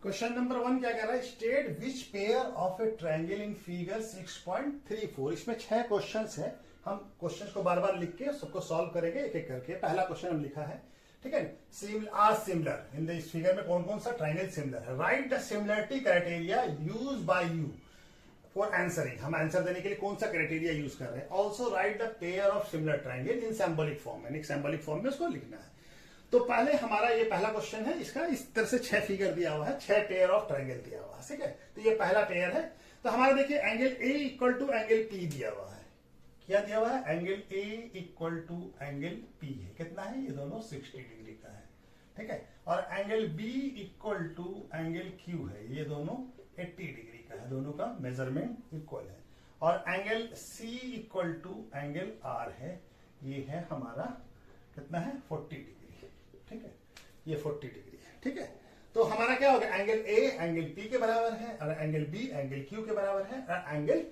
Question number 1 क्या कह रहा है, state which pair of A triangle in figure 6.34। इसमें 6 क्वेश्चंस हैं। हम क्वेश्चंस को बार बार लिख के सबको सॉल्व करेंगे एक एक करके। पहला क्वेश्चन हम लिखा है, ठीक है, सिमिलर इन इस फिगर में कौन कौन सा ट्रायंगल सिमिलर है। Right the similarity criteria use by you for answering. हम आंसर देने के लिए कौन सा क्राइटेरिया यूज कर रहे हैं। Also right the pair of similar triangle in symbolic form, यानी सिंबॉलिक फॉर्म में उसको लिखना है। तो पहले हमारा ये पहला क्वेश्चन है, इसका इस तरह से 6 फिगर दिया हुआ है, 6 पेयर ऑफ ट्रायंगल दिया हुआ है, ठीक है। तो ये पहला पेयर है। तो हमारा देखिए angle A equal to angle P दिया हुआ है। क्या दिया हुआ है, angle A equal to angle P है। कितना है, ये दोनों 60 डिग्री का है, ठीक है। और angle B equal to angle Q है, ये दोनों 80 डिग्री का है, दोनों का मेजरमेंट इक्वल है। और angle C equal to angle R है, ये है हमारा कितना है 40 डिग्री, ठीक है। ये 40 डिग्री है, ठीक है। तो हमारा क्या होगा, एंगल ए एंगल पी के बराबर है, और एंगल बी एंगल क्यू के बराबर है, और एंगल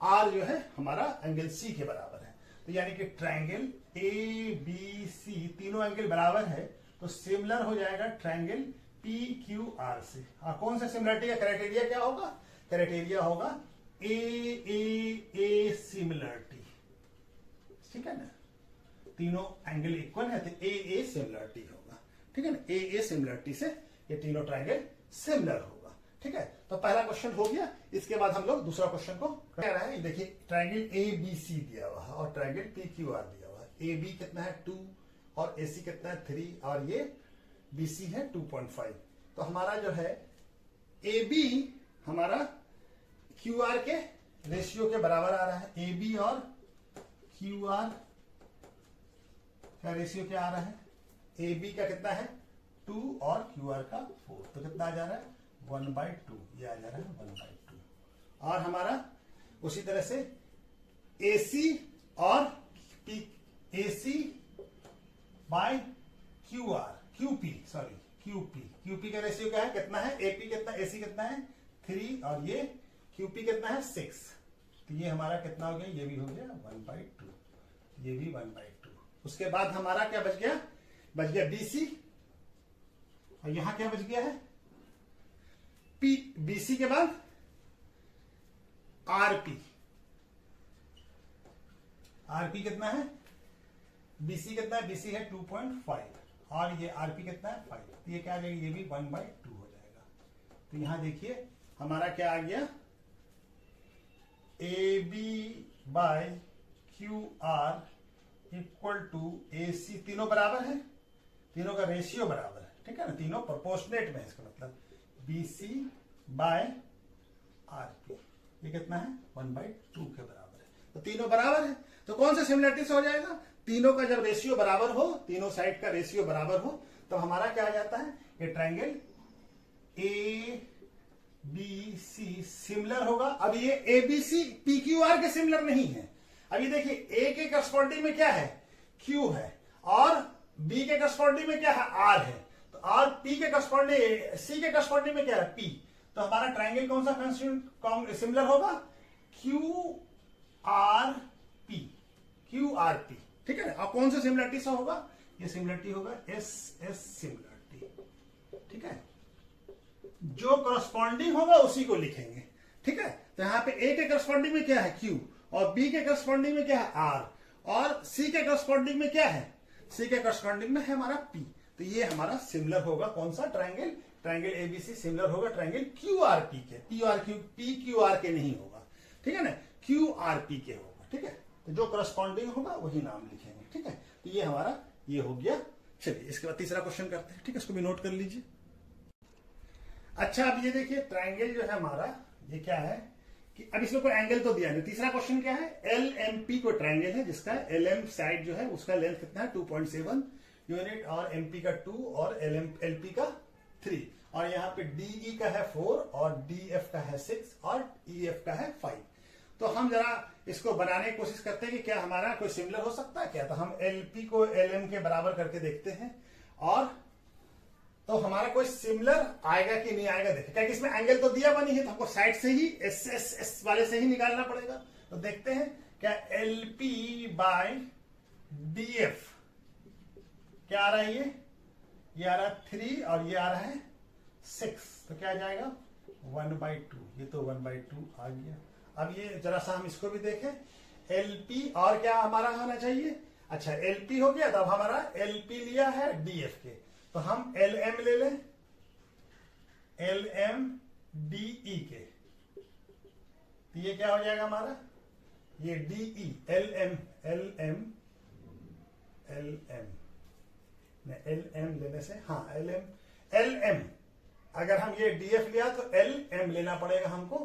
आर जो है हमारा एंगल सी के बराबर है। तो यानी कि ट्रायंगल ए बी सी तीनों एंगल बराबर है, तो सिमिलर हो जाएगा ट्रायंगल पी क्यू आर से। कौन सा सिमिलरिटी का क्राइटेरिया क्या होगा, क्राइटेरिया होगा ए सिमिलरिटी, ठीक है ना। तीनों एंगल इक्वल है तो ए सिमिलरिटी होगा, ठीक है ना। ए सिमिलरिटी से ये तीनों ट्रायंगल सिमिलर होगा, ठीक है। तो पहला क्वेश्चन हो गया। इसके बाद हम लोग दूसरा क्वेश्चन को कह रहा है। देखिए ट्रायंगल ए बी सी दिया हुआ है और ट्रायंगल पी क्यू आर दिया हुआ है। ए बी कितना है 2 और ए सी कितना है 3 और ये बी सी है 2.5। तो हमारा जो है ए बी हमारा क्यू आर के रेशियो के बराबर आ रहा है। ए बी और क्यू आर का रेशियो क्या आ रहा है, ए बी का कितना है 2 और क्यू आर का 4, तो कितना आ जा रहा है 1/2, ये आ जा रहा है 1/2। और हमारा उसी तरह से ए सी और P, A C bye Q are QP का रेशियो क्या है, कितना है, एपी कितना, एसी कितना है 3 और ये क्यूपी कितना है 6। तो ये हमारा कितना हो गया, ये भी हो गया 1/2, ये भी 1/2। उसके बाद हमारा क्या बच गया बीसी, और यहां क्या बच गया है पी, बीसी के बाद आरपी कितना है, बीसी कितना है, बीसी है 2.5 और ये आरपी कितना है 5। तो ये क्या आ जाएगा, ये भी 1/2 हो जाएगा। तो यहां देखिए हमारा क्या आ गया, A B by Q R equal to A C, तीनों बराबर है, तीनों का रेशियो बराबर है, ठीक है ना, तीनों प्रोपोर्शनेट में है। इसका मतलब B C by R P ये कितना है 1/2 के बराबर है। तो तीनों बराबर है, तो कौन सा सिमिलरिटी से हो जाएगा, तीनों का जब रेशियो बराबर हो, तीनों साइड का रेशियो बराबर हो, तो हमारा क्या आ जाता है, ये triangle A B C similar होगा। अब ये A B C P Q R के सिमिलर नहीं है। अभी देखिए ए के करस्पॉन्डिंग में क्या है क्यू है, और बी के करस्पॉन्डिंग में क्या है आर है, तो आर पी के करस्पॉन्डिंग सी के करस्पॉन्डिंग में क्या है पी। तो हमारा ट्रायंगल कौन सा सिमिलर होगा, क्यू आर पी, ठीक है ना। और कौन सा सिमिलरिटी से होगा, ये सिमिलरिटी होगा एस सिमिलरिटी, ठीक है। जो करस्पॉन्डिंग होगा उसी को लिखेंगे, ठीक है। तो यहां पे ए के करस्पॉन्डिंग में क्या है क्यू, और बी के करस्पॉन्डिंग में क्या है आर, और सी के करस्पॉन्डिंग में क्या है, सी के करस्पॉन्डिंग में है हमारा पी। तो ये हमारा सिमिलर होगा कौन सा, ट्रायंगल एबीसी सिमिलर होगा ट्रायंगल क्यू आर पी के, पी क्यू आर के नहीं होगा, ठीक है ना, क्यू आर पी के होगा, ठीक है। तो जो करस्पॉन्डिंग होगा वही नाम लिखेंगे, ठीक है। तो ये हमारा ये हो गया। चलिए इसके बाद तीसरा क्वेश्चन करते हैं, ठीक है, इसको भी नोट कर लीजिए। अच्छा अब ये देखिए ट्रायंगल जो है हमारा ये क्या है कि अब इसमें कोई एंगल तो दिया नहीं। तीसरा क्वेश्चन क्या है, एल एम पी कोई ट्रायंगल है जिसका एल एम साइड जो है उसका लेंथ कितना है 2.7 यूनिट, और एमपी का 2 और एल पी का 3, और यहाँ पे डीई का है 4 और डीएफ का है 6 और ईएफ का है 5। तो हम जरा इसको बनाने की कोशिश करते हैं कि क्या हमारा कोई सिमिलर हो सकता है क्या। तो हम एलपी को एलएम के बराबर करके देखते हैं, और तो हमारा कोई सिमिलर आएगा कि नहीं आएगा देखिए, क्योंकि इसमें एंगल तो दिया बनी है, तो हमको साइड से ही एस वाले से ही निकालना पड़ेगा। तो देखते हैं क्या एलपी बाय डीएफ क्या आ रहा है, ये आ रहा है 3 और ये आ रहा है 6, तो क्या आ जाएगा 1/2, ये तो 1/2 आ गया। अब ये जरा सा हम इसको भी देखें, एलपी और क्या हमारा होना चाहिए, अच्छा एलपी हो गया, तब हमारा एलपी लिया है डीएफ के, तो हम एलएम ले लें, एलएम डीई के, तो ये क्या हो जाएगा हमारा, ये DE LM LM LM LM लेने से, हाँ एलएम एलएम, अगर हम ये डीएफ लिया तो एलएम लेना पड़ेगा हमको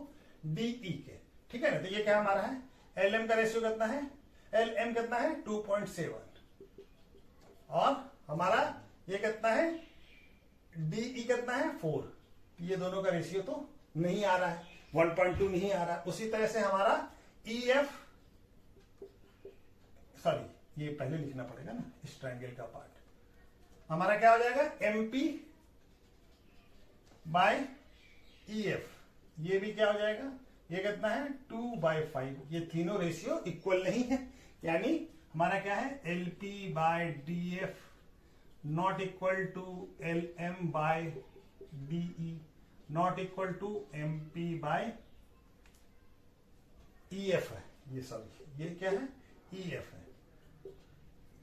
डीई के, ठीक है ना। तो ये क्या हमारा है, एलएम का रेशियो कितना है, एलएम कितना है 2.7, और हमारा ये कितना है डीई कितना है 4, ये दोनों का रेशियो तो नहीं आ रहा है, 1.2 नहीं आ रहा। उसी तरह से हमारा ईएफ, सॉरी ये पहले लिखना पड़ेगा ना, इस ट्रायंगल का पार्ट हमारा क्या हो जाएगा, एमपी बाय ईएफ, ये भी क्या हो जाएगा, ये कितना है 2/5, ये तीनों रेशियो इक्वल नहीं है, यानी हमारा क्या है LP by DF not equal to LM by DE not equal to MP by EF है, ये सॉरी ये क्या है ईएफ है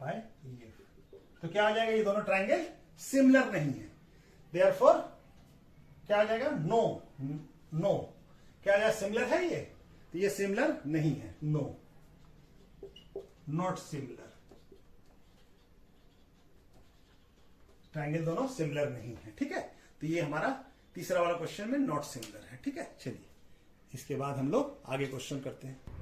बाय ईएफ। तो क्या आ जाएगा, ये दोनों ट्रायंगल सिमिलर नहीं है, देयरफॉर क्या आ जाएगा, नो नो, क्या आ जाएगा सिमिलर है ये, तो ये सिमिलर नहीं है, नो नॉट सिमिलर, ट्रायंगल दोनों सिमिलर नहीं है, ठीक है। तो ये हमारा तीसरा वाला क्वेश्चन में नॉट सिमिलर है, ठीक है। चलिए इसके बाद हम लोग आगे क्वेश्चन करते हैं।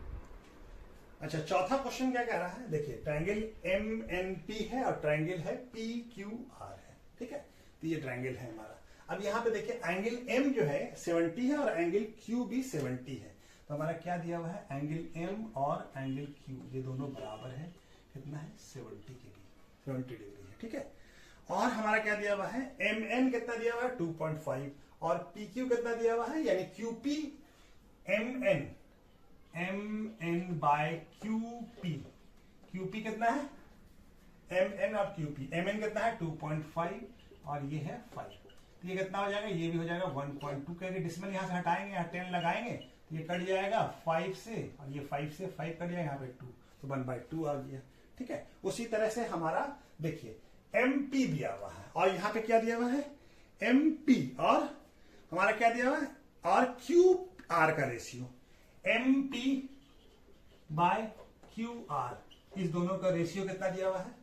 अच्छा चौथा क्वेश्चन क्या कह रहा है, देखिए ट्रायंगल एम एन पी है और ट्रायंगल है पी क्यू आर है, ठीक है। तो ये ट्रायंगल है हमारा। अब यहाँ पे देखिए एंगल एम जो है 70 है और एंगल क्यू भी 70 है, तो हमारा क्या दिया हुआ है, एंगल एम और एंगल क्यू ये दोनों बराबर है, कितना है 70 के भी 70 डिग्री है, ठीक है। और हमारा क्या दिया हुआ है, एम एन कितना दिया हुआ है 2.5 और पी क्यू कितना दिया हुआ है, यानी QP M N by QP, QP कितना है एम एन और क्यूपी, एम एन कितना है 2.5 और ये है 5, तो ये कितना हो जाएगा, ये भी हो जाएगा 1.2, कहेंगे डिसिमल यहां से हटाएंगे, यहाँ 10 लगाएंगे तो ये कट जाएगा 5 से, और ये 5 से 5 कट जाएगा, यहाँ पे 2, तो 1/2 आ गया, ठीक है। उसी तरह से हमारा देखिए एमपी दिया हुआ है और यहाँ पे क्या दिया हुआ है एमपी, और हमारा क्या दिया हुआ है, और क्यू आर का ratio, MP by Q R, इस दोनों का रेशियो कितना दिया हुआ है,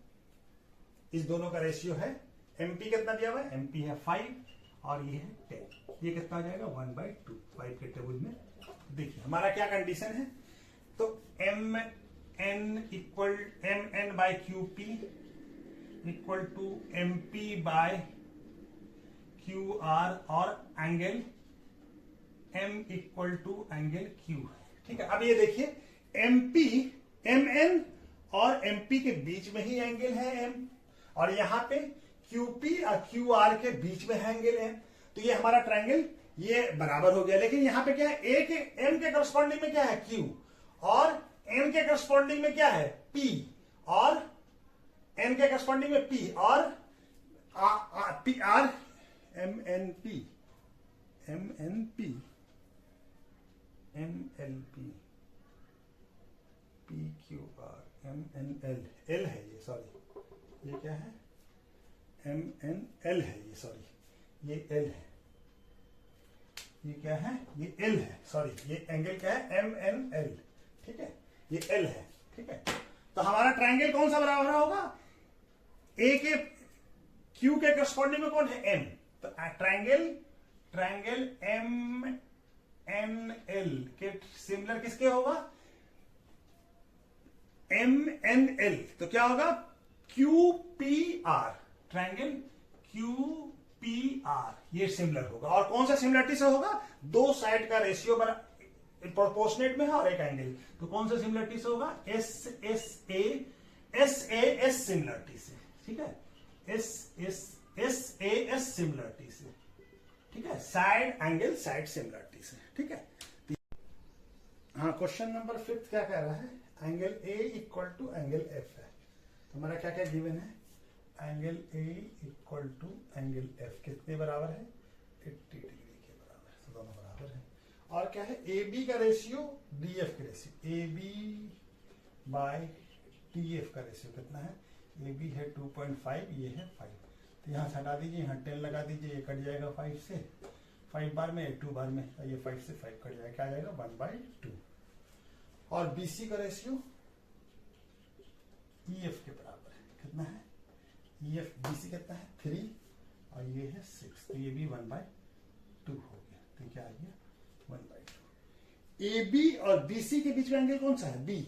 इस दोनों का रेशियो है, एमपी कितना दिया हुआ है, एमपी है 5 और ये है 10, ये कितना आ जाएगा 1/2, 5 के टेबल में देखिए हमारा क्या कंडीशन है, तो M N equal M N by Q P equal to M P by Q R और angle M equal to angle Q है, ठीक है। अब ये देखिए एमपी एम एन और एमपी के बीच में ही एंगल है एम, और यहां पे क्यूपी और क्यू आर के बीच में है एंगल एम, तो ये हमारा ट्रायंगल ये बराबर हो गया। लेकिन यहां पे क्या है, ए के एम के करस्पॉन्डिंग में क्या है क्यू, और एम के करस्पॉन्डिंग में क्या है पी, और एन के करस्पॉन्डिंग में पी, और P R M N P M N P M L P P Q R M N L, L है ये, सॉरी ये क्या है एम एन एल है ये, सॉरी ये एल है, ये क्या है ये एल है, सॉरी ये एंगल क्या है एम एन एल, ठीक है, ये एल है, ठीक है। तो हमारा ट्रायंगल कौन सा बराबर होगा, ए के क्यू के करस्पॉन्डिंग में कौन है एम, तो ट्रायंगल एम एन एल के सिमिलर किसके होगा एम एन एल, तो क्या होगा Q P R, triangle Q P R ये सिमिलर होगा। और कौन सा सिमिलरिटी से होगा, दो साइड का रेशियो प्रोपोर्शनेट में है और एक एंगल, तो कौन सा सिमिलरिटी से होगा एस ए एस सिमिलरिटी से, ठीक है, एस ए एस सिमिलरिटी से, ठीक है, साइड एंगल साइड सिमिलरिटी से, ठीक है। हाँ क्वेश्चन नंबर 5 क्या कह रहा है, angle A equal to angle F है, तो हमारा क्या क्या गिवन है, angle A equal to angle F कितने बराबर है 80 डिग्री के बराबर, तो दोनों बराबर है। और क्या है, ए बी का रेशियो डी एफ के रेशियो, A B by D F का रेशियो कितना है, ए बी है 2.5, ये है 5, तो यहाँ से हटा दीजिए, यहाँ 10 लगा दीजिए, ये कट जाएगा 5 से, 5 बार में 2 बार में, ये 5 से 5 कट जाएगा, क्या आ जाएगा 1/2। और बी सी का रेशियो ई एफ के बराबर है, कितना है, ई एफ बी सी कितना है 3 और ये है 6, तो ये भी 1/2 हो गया, तो क्या आ गया 1/2। ए बी और बी सी के बीच में एंगल कौन सा है, बी,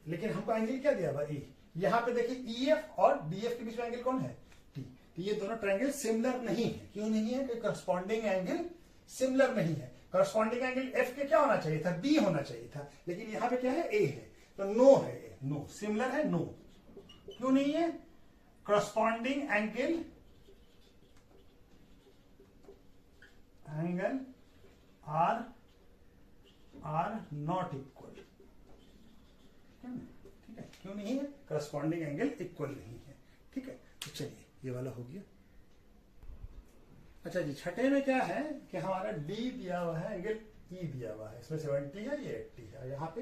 लेकिन हमको एंगल क्या दिया हुआ ए, यहाँ पे देखिए ई एफ और डी एफ के बीच में एंगल कौन है, टी, तो ये दोनों ट्रायंगल सिमिलर नहीं है, क्यों नहीं है, कि करस्पॉन्डिंग एंगल सिमिलर नहीं है। करस्पॉन्डिंग एंगल एफ के क्या होना चाहिए था, बी होना चाहिए था, लेकिन यहाँ पे क्या है ए है, तो नो है, ए नो, सिमिलर है नो, क्यों नहीं है, corresponding angle are not equal, ठीक है, क्यों नहीं है, करस्पॉन्डिंग एंगल इक्वल नहीं है, ठीक है। तो चलिए ये वाला हो गया। अच्छा जी, छठे में क्या है कि हमारा डी दिया हुआ है, एंगल ई दिया हुआ है, इसमें 70 है, ये 80 है, यहाँ पे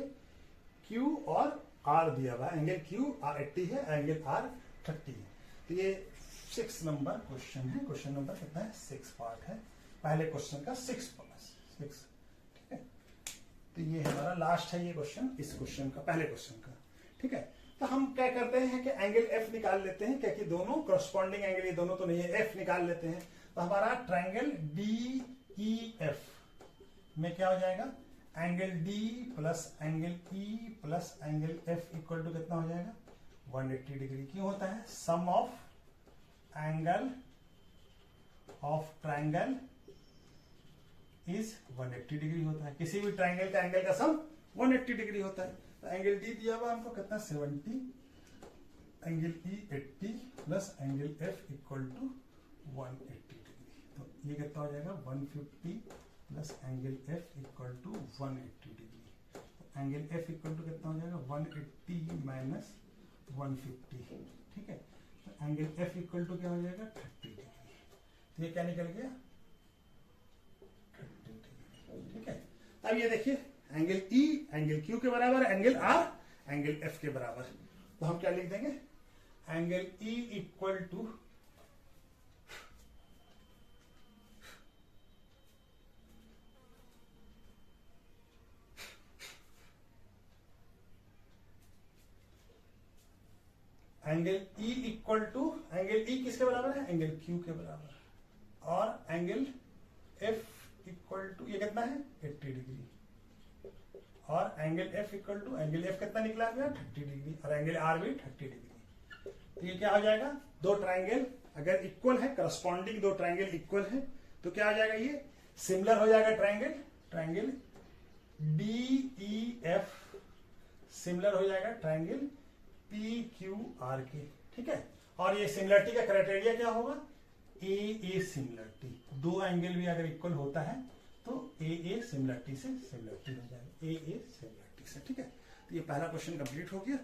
क्यू और आर दिया हुआ है, एंगल क्यू आर 80 है, एंगल आर 30 है। तो ये 6 नंबर क्वेश्चन है, क्वेश्चन नंबर कितना है 6 पार्ट है, पहले क्वेश्चन का 6+6, ठीक है। तो ये हमारा लास्ट है ये क्वेश्चन, इस क्वेश्चन का, पहले क्वेश्चन का, ठीक है। तो हम क्या करते हैं कि एंगल एफ निकाल लेते हैं, क्योंकि दोनों करस्पॉन्डिंग एंगल ये दोनों तो नहीं है, एफ निकाल लेते हैं। तो हमारा ट्रायंगल डी ई एफ में क्या हो जाएगा, angle D plus angle E plus angle F equal to कितना हो जाएगा 180 डिग्री। क्यों होता है, sum of angle of triangle is 180 degree होता है, किसी भी ट्रायंगल का एंगल का सम 180 डिग्री होता है। तो एंगल डी दिया हुआ हमको कितना 70, angle E 80 plus angle F equal to 180 degree, तो ये कितना हो जाएगा 150 plus angle F equal to 180 degree. तो एंगल एफ इक्वल टू कितना हो जाएगा 180 माइनस 150, ठीक है। तो एंगल एफ इक्वल टू क्या हो जाएगा 30 डिग्री। तो ये क्या निकल गया 30 डिग्री, ठीक है। अब ये देखिए एंगल ई एंगल क्यू के बराबर, एंगल आर एंगल एफ के बराबर, तो हम क्या लिख देंगे, angle E equal to angle E equal to, angle E किसके बराबर है, एंगल क्यू के बराबर, और एंगल एफ इक्वल टू ये कितना है 80 डिग्री, और angle F equal to, angle F कितना निकला गया 30 डिग्री, और एंगल आर भी 30 डिग्री। तो ये क्या हो जाएगा, दो ट्रायंगल अगर इक्वल है, करस्पॉन्डिंग दो ट्रायंगल इक्वल है, तो क्या आ जाएगा, ये सिमिलर हो जाएगा triangle, triangle D E F similar हो जाएगा ट्रायंगल पी क्यू आर के, ठीक है। और ये सिमिलरिटी का क्राइटेरिया क्या होगा, ए सिमिलरिटी, दो एंगल भी अगर इक्वल होता है तो ए सिमिलरिटी से सिमिलरिटी हो जाएगा, ए सिमिलरिटी से, ठीक है। तो ये पहला क्वेश्चन कंप्लीट हो गया।